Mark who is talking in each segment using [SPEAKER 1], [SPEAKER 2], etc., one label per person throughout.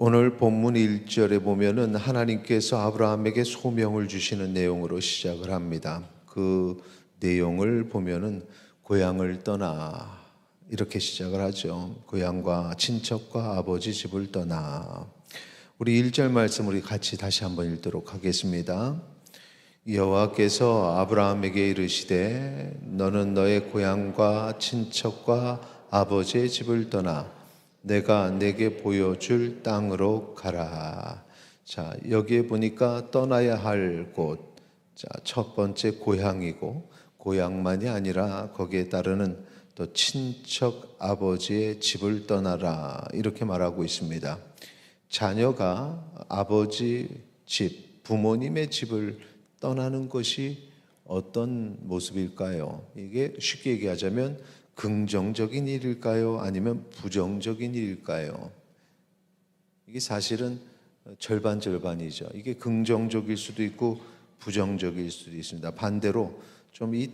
[SPEAKER 1] 오늘 본문 1절에 보면은 하나님께서 아브라함에게 소명을 주시는 내용으로 시작을 합니다. 그 내용을 보면은 고향을 떠나 이렇게 시작을 하죠. 고향과 친척과 아버지 집을 떠나. 우리 1절 말씀 우리 같이 다시 한번 읽도록 하겠습니다. 여호와께서 아브라함에게 이르시되 너는 너의 고향과 친척과 아버지의 집을 떠나 내가 내게 보여줄 땅으로 가라. 자, 여기에 보니까 떠나야 할 곳. 자, 첫 번째 고향이고, 고향만이 아니라 거기에 따르는 또 친척 아버지의 집을 떠나라. 이렇게 말하고 있습니다. 자녀가 아버지 집, 부모님의 집을 떠나는 것이 어떤 모습일까요? 이게 쉽게 얘기하자면 긍정적인 일일까요? 아니면 부정적인 일일까요? 이게 사실은 절반이죠. 이게 긍정적일 수도 있고 부정적일 수도 있습니다. 반대로 좀 이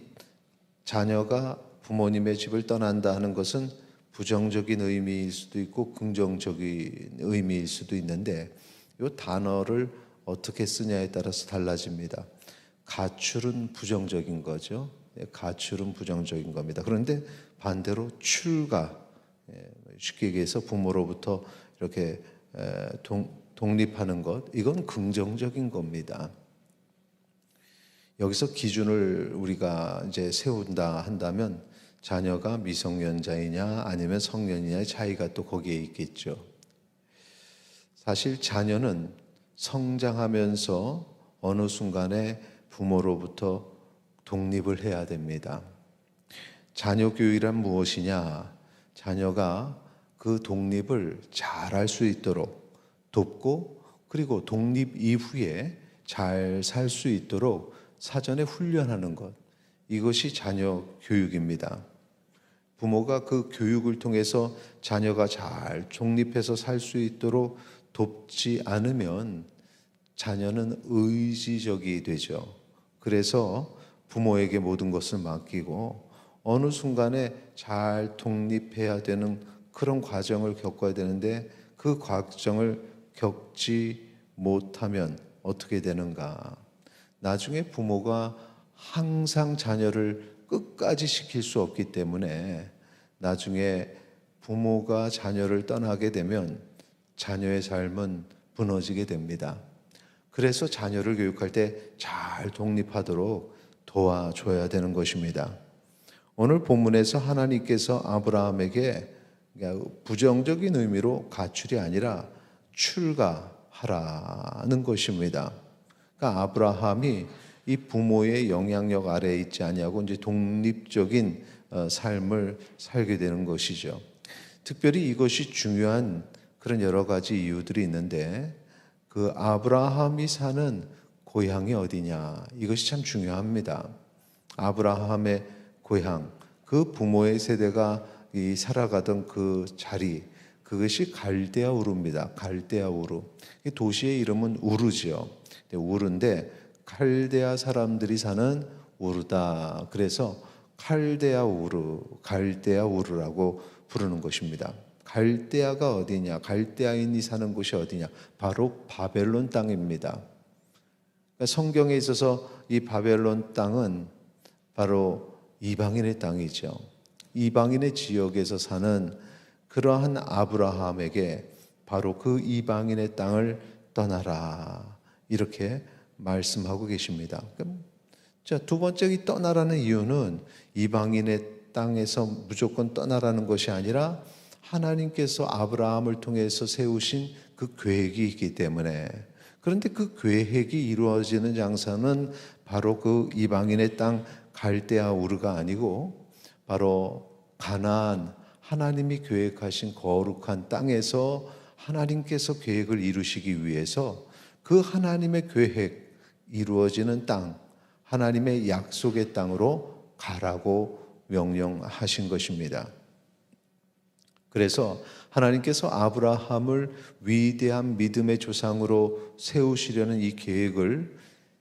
[SPEAKER 1] 자녀가 부모님의 집을 떠난다 하는 것은 부정적인 의미일 수도 있고 긍정적인 의미일 수도 있는데 이 단어를 어떻게 쓰냐에 따라서 달라집니다. 가출은 부정적인 거죠. 가출은 부정적인 겁니다. 그런데 반대로 출가, 쉽게 얘기해서 부모로부터 이렇게 독립하는 것, 이건 긍정적인 겁니다. 여기서 기준을 우리가 이제 세운다 한다면 자녀가 미성년자이냐 아니면 성년이냐의 차이가 또 거기에 있겠죠. 사실 자녀는 성장하면서 어느 순간에 부모로부터 독립을 해야 됩니다. 자녀 교육이란 무엇이냐? 자녀가 그 독립을 잘할 수 있도록 돕고 그리고 독립 이후에 잘 살 수 있도록 사전에 훈련하는 것. 이것이 자녀 교육입니다. 부모가 그 교육을 통해서 자녀가 잘 독립해서 살 수 있도록 돕지 않으면 자녀는 의지적이 되죠. 그래서 부모에게 모든 것을 맡기고 어느 순간에 잘 독립해야 되는 그런 과정을 겪어야 되는데 그 과정을 겪지 못하면 어떻게 되는가? 나중에 부모가 항상 자녀를 끝까지 시킬 수 없기 때문에 나중에 부모가 자녀를 떠나게 되면 자녀의 삶은 무너지게 됩니다. 그래서 자녀를 교육할 때 잘 독립하도록 도와줘야 되는 것입니다. 오늘 본문에서 하나님께서 아브라함에게 부정적인 의미로 가출이 아니라 출가하라는 것입니다. 그러니까 아브라함이 이 부모의 영향력 아래에 있지 아니하고 이제 독립적인 삶을 살게 되는 것이죠. 특별히 이것이 중요한 그런 여러 가지 이유들이 있는데 그 아브라함이 사는 고향이 어디냐 이것이 참 중요합니다. 아브라함의 고향, 그 부모의 세대가 이 살아가던 그 자리, 그것이 갈대아 우르입니다. 갈대아 우르. 도시의 이름은 우르죠. 우르인데 칼데아 사람들이 사는 우르다. 그래서 칼데아 우르, 갈대아 우르라고 부르는 것입니다. 갈대아가 어디냐? 갈대아인이 사는 곳이 어디냐? 바로 바벨론 땅입니다. 성경에 있어서 이 바벨론 땅은 바로 이방인의 땅이죠. 이방인의 지역에서 사는 그러한 아브라함에게 바로 그 이방인의 땅을 떠나라 이렇게 말씀하고 계십니다. 자, 두 번째 이 떠나라는 이유는 이방인의 땅에서 무조건 떠나라는 것이 아니라 하나님께서 아브라함을 통해서 세우신 그 계획이 있기 때문에 그런데 그 계획이 이루어지는 장소는 바로 그 이방인의 땅 갈대아 우르가 아니고 바로 가나안 하나님이 계획하신 거룩한 땅에서 하나님께서 계획을 이루시기 위해서 그 하나님의 계획 이루어지는 땅 하나님의 약속의 땅으로 가라고 명령하신 것입니다. 그래서 하나님께서 아브라함을 위대한 믿음의 조상으로 세우시려는 이 계획을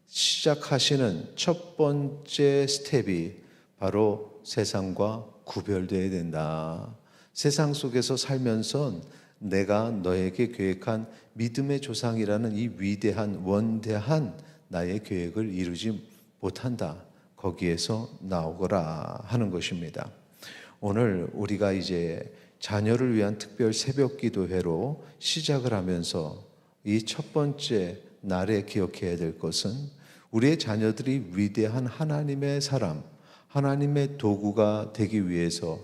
[SPEAKER 1] 시작하시는 첫 번째 스텝이 바로 세상과 구별되어야 된다. 세상 속에서 살면서 내가 너에게 계획한 믿음의 조상이라는 이 위대한 원대한 나의 계획을 이루지 못한다. 거기에서 나오거라 하는 것입니다. 오늘 우리가 이제 자녀를 위한 특별 새벽 기도회로 시작을 하면서 이 첫 번째 날에 기억해야 될 것은 우리의 자녀들이 위대한 하나님의 사람, 하나님의 도구가 되기 위해서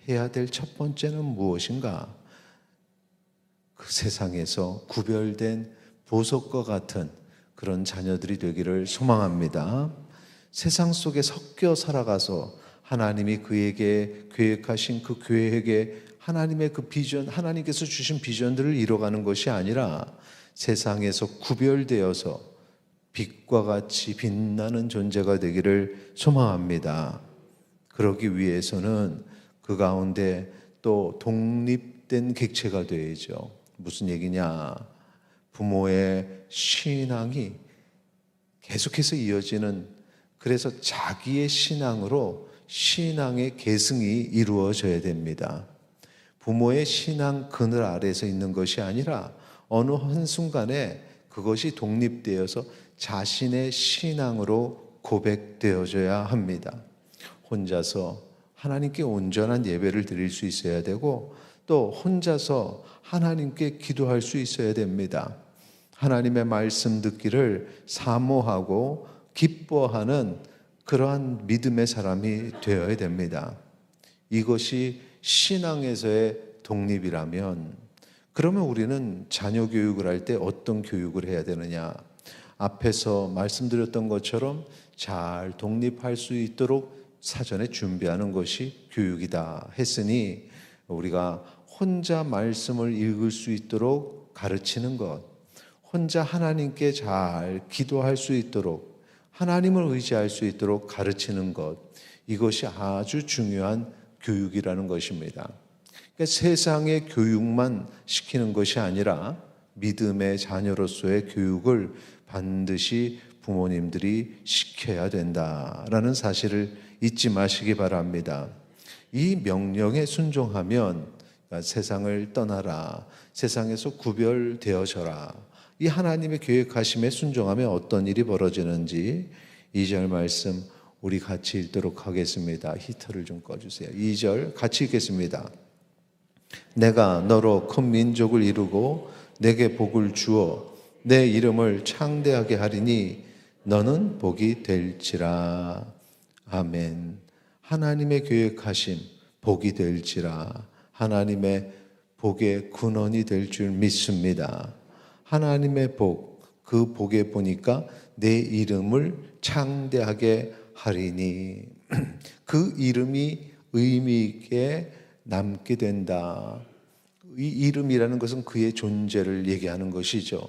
[SPEAKER 1] 해야 될 첫 번째는 무엇인가? 그 세상에서 구별된 보석과 같은 그런 자녀들이 되기를 소망합니다. 세상 속에 섞여 살아가서 하나님이 그에게 계획하신 그 계획에 하나님의 그 비전, 하나님께서 주신 비전들을 이뤄가는 것이 아니라 세상에서 구별되어서 빛과 같이 빛나는 존재가 되기를 소망합니다. 그러기 위해서는 그 가운데 또 독립된 객체가 되어야죠. 무슨 얘기냐? 부모의 신앙이 계속해서 이어지는, 그래서 자기의 신앙으로 신앙의 계승이 이루어져야 됩니다. 부모의 신앙 그늘 아래에서 있는 것이 아니라 어느 한순간에 그것이 독립되어서 자신의 신앙으로 고백되어져야 합니다. 혼자서 하나님께 온전한 예배를 드릴 수 있어야 되고 또 혼자서 하나님께 기도할 수 있어야 됩니다. 하나님의 말씀 듣기를 사모하고 기뻐하는 그러한 믿음의 사람이 되어야 됩니다. 이것이 신앙에서의 독립이라면 그러면 우리는 자녀 교육을 할 때 어떤 교육을 해야 되느냐? 앞에서 말씀드렸던 것처럼 잘 독립할 수 있도록 사전에 준비하는 것이 교육이다 했으니 우리가 혼자 말씀을 읽을 수 있도록 가르치는 것, 혼자 하나님께 잘 기도할 수 있도록 하나님을 의지할 수 있도록 가르치는 것, 이것이 아주 중요한 교육이라는 것입니다. 그러니까 세상의 교육만 시키는 것이 아니라 믿음의 자녀로서의 교육을 반드시 부모님들이 시켜야 된다라는 사실을 잊지 마시기 바랍니다. 이 명령에 순종하면 세상을 떠나라, 세상에서 구별되어져라, 이 하나님의 계획하심에 순종하면 어떤 일이 벌어지는지 2절 말씀 우리 같이 읽도록 하겠습니다. 히터를 좀 꺼주세요. 2절 같이 읽겠습니다. 내가 너로 큰 민족을 이루고 내게 복을 주어 내 이름을 창대하게 하리니 너는 복이 될지라. 아멘. 하나님의 계획하심 복이 될지라. 하나님의 복의 근원이 될 줄 믿습니다. 하나님의 복, 그 복에 보니까 내 이름을 창대하게 하리니 그 이름이 의미 있게 남게 된다. 이 이름이라는 것은 그의 존재를 얘기하는 것이죠.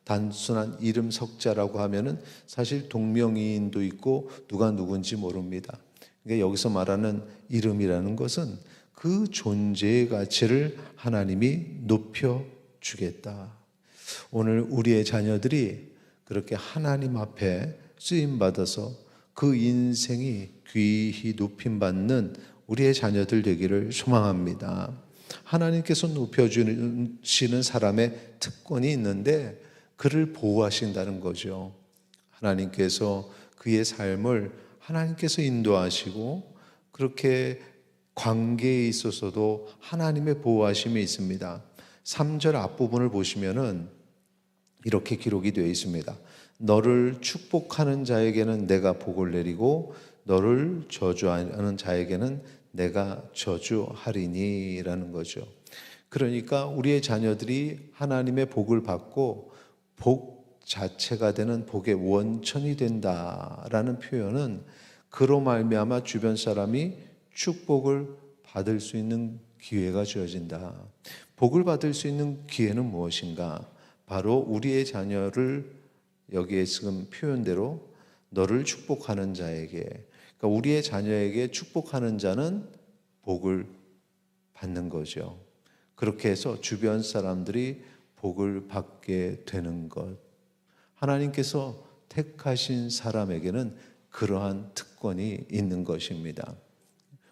[SPEAKER 1] 단순한 이름 석자라고 하면은 사실 동명이인도 있고 누가 누군지 모릅니다. 그러니까 여기서 말하는 이름이라는 것은 그 존재의 가치를 하나님이 높여주겠다. 오늘 우리의 자녀들이 그렇게 하나님 앞에 쓰임받아서 그 인생이 귀히 높임받는 우리의 자녀들 되기를 소망합니다. 하나님께서 높여주시는 사람의 특권이 있는데 그를 보호하신다는 거죠. 하나님께서 그의 삶을 하나님께서 인도하시고 그렇게 관계에 있어서도 하나님의 보호하심이 있습니다. 3절 앞부분을 보시면은 이렇게 기록이 되어 있습니다. 너를 축복하는 자에게는 내가 복을 내리고 너를 저주하는 자에게는 내가 저주하리니 라는 거죠. 그러니까 우리의 자녀들이 하나님의 복을 받고 복 자체가 되는 복의 원천이 된다라는 표현은 그로 말미암아 주변 사람이 축복을 받을 수 있는 기회가 주어진다. 복을 받을 수 있는 기회는 무엇인가? 바로 우리의 자녀를 여기에 지금 표현대로 너를 축복하는 자에게, 그러니까 우리의 자녀에게 축복하는 자는 복을 받는 거죠. 그렇게 해서 주변 사람들이 복을 받게 되는 것. 하나님께서 택하신 사람에게는 그러한 특권이 있는 것입니다.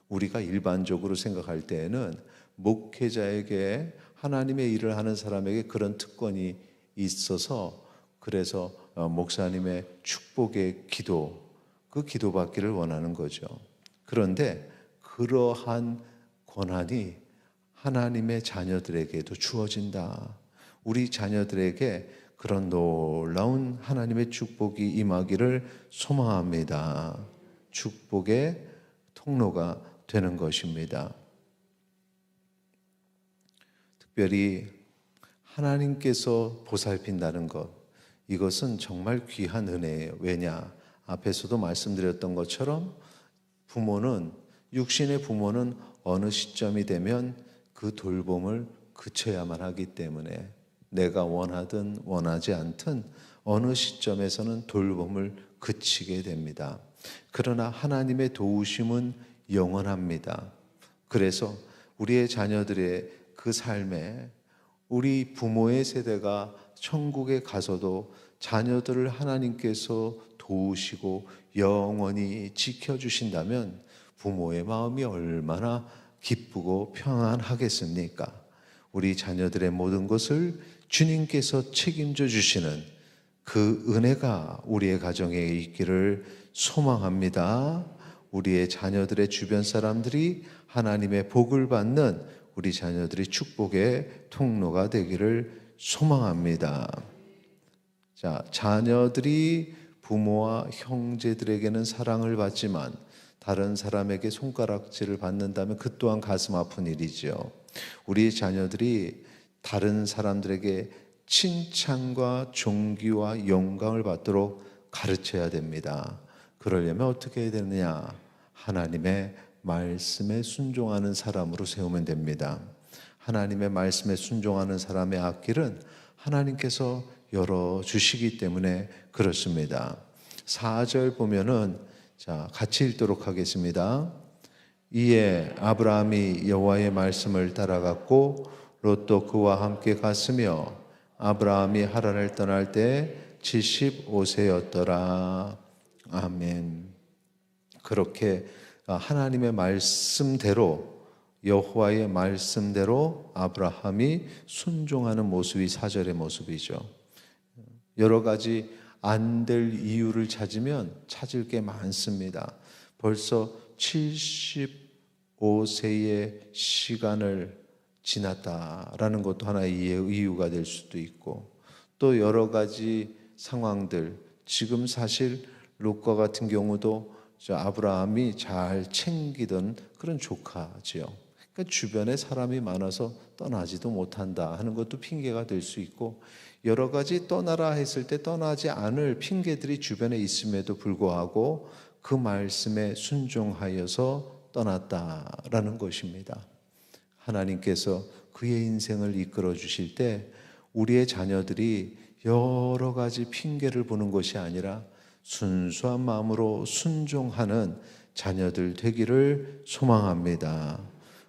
[SPEAKER 1] 우리가 일반적으로 생각할 때에는 목회자에게 하나님의 일을 하는 사람에게 그런 특권이 있어서 그래서 목사님의 축복의 기도, 그 기도받기를 원하는 거죠. 그런데 그러한 권한이 하나님의 자녀들에게도 주어진다. 우리 자녀들에게 그런 놀라운 하나님의 축복이 임하기를 소망합니다. 축복의 통로가 되는 것입니다. 특별히 하나님께서 보살핀다는 것, 이것은 정말 귀한 은혜예요. 왜냐? 앞에서도 말씀드렸던 것처럼 부모는, 육신의 부모는 어느 시점이 되면 그 돌봄을 그쳐야만 하기 때문에 내가 원하든 원하지 않든 어느 시점에서는 돌봄을 그치게 됩니다. 그러나 하나님의 도우심은 영원합니다. 그래서 우리의 자녀들의 그 삶에 우리 부모의 세대가 천국에 가서도 자녀들을 하나님께서 도우시고 영원히 지켜주신다면 부모의 마음이 얼마나 기쁘고 평안하겠습니까? 우리 자녀들의 모든 것을 주님께서 책임져 주시는 그 은혜가 우리의 가정에 있기를 소망합니다. 우리의 자녀들의 주변 사람들이 하나님의 복을 받는 우리 자녀들이 축복의 통로가 되기를 소망합니다. 자, 자녀들이 부모와 형제들에게는 사랑을 받지만 다른 사람에게 손가락질을 받는다면 그 또한 가슴 아픈 일이죠. 우리 자녀들이 다른 사람들에게 칭찬과 존귀와 영광을 받도록 가르쳐야 됩니다. 그러려면 어떻게 해야 되느냐? 하나님의 말씀에 순종하는 사람으로 세우면 됩니다. 하나님의 말씀에 순종하는 사람의 앞길은 하나님께서 열어주시기 때문에 그렇습니다. 4절 보면은, 자, 같이 읽도록 하겠습니다. 이에 아브라함이 여호와의 말씀을 따라갔고 롯도 그와 함께 갔으며 아브라함이 하란을 떠날 때 75세였더라. 아멘. 그렇게 하나님의 말씀대로, 여호와의 말씀대로 아브라함이 순종하는 모습이 4절의 모습이죠. 여러 가지 안 될 이유를 찾으면 찾을 게 많습니다. 벌써 75세의 시간을 지났다라는 것도 하나의 이유가 될 수도 있고, 또 여러 가지 상황들, 지금 사실 롯과 같은 경우도 아브라함이 잘 챙기던 그런 조카지요. 그러니까 주변에 사람이 많아서 떠나지도 못한다 하는 것도 핑계가 될 수 있고, 여러 가지 떠나라 했을 때 떠나지 않을 핑계들이 주변에 있음에도 불구하고 그 말씀에 순종하여서 떠났다라는 것입니다. 하나님께서 그의 인생을 이끌어 주실 때 우리의 자녀들이 여러 가지 핑계를 보는 것이 아니라 순수한 마음으로 순종하는 자녀들 되기를 소망합니다.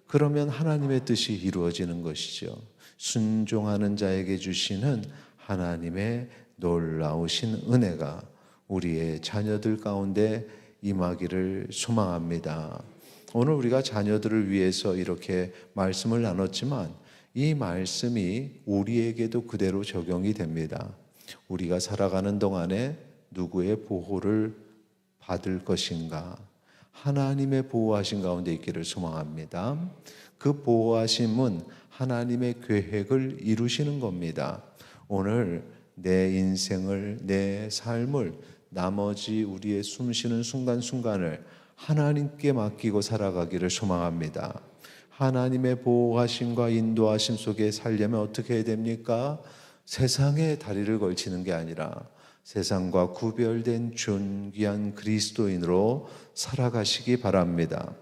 [SPEAKER 1] 그러면 하나님의 뜻이 이루어지는 것이죠. 순종하는 자에게 주시는 하나님의 놀라우신 은혜가 우리의 자녀들 가운데 임하기를 소망합니다. 오늘 우리가 자녀들을 위해서 이렇게 말씀을 나눴지만 이 말씀이 우리에게도 그대로 적용이 됩니다. 우리가 살아가는 동안에 누구의 보호를 받을 것인가? 하나님의 보호하신 가운데 있기를 소망합니다. 그 보호하심은 하나님의 계획을 이루시는 겁니다. 오늘 내 인생을, 내 삶을, 나머지 우리의 숨쉬는 순간순간을 하나님께 맡기고 살아가기를 소망합니다. 하나님의 보호하심과 인도하심 속에 살려면 어떻게 해야 됩니까? 세상에 다리를 걸치는 게 아니라 세상과 구별된 존귀한 그리스도인으로 살아가시기 바랍니다.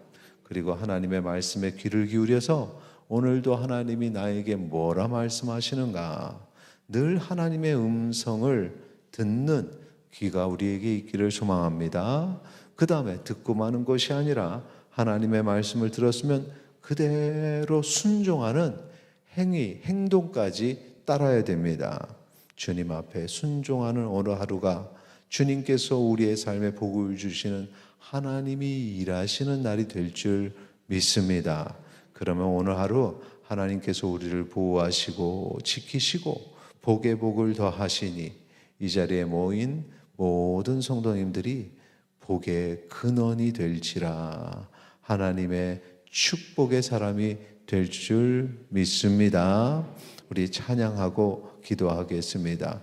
[SPEAKER 1] 그리고 하나님의 말씀에 귀를 기울여서 오늘도 하나님이 나에게 뭐라 말씀하시는가, 늘 하나님의 음성을 듣는 귀가 우리에게 있기를 소망합니다. 그 다음에 듣고 마는 것이 아니라 하나님의 말씀을 들었으면 그대로 순종하는 행위, 행동까지 따라야 됩니다. 주님 앞에 순종하는 오늘 하루가 주님께서 우리의 삶에 복을 주시는 하나님이 일하시는 날이 될 줄 믿습니다. 그러면 오늘 하루 하나님께서 우리를 보호하시고 지키시고 복의 복을 더하시니 이 자리에 모인 모든 성도님들이 복의 근원이 될지라. 하나님의 축복의 사람이 될 줄 믿습니다. 우리 찬양하고 기도하겠습니다.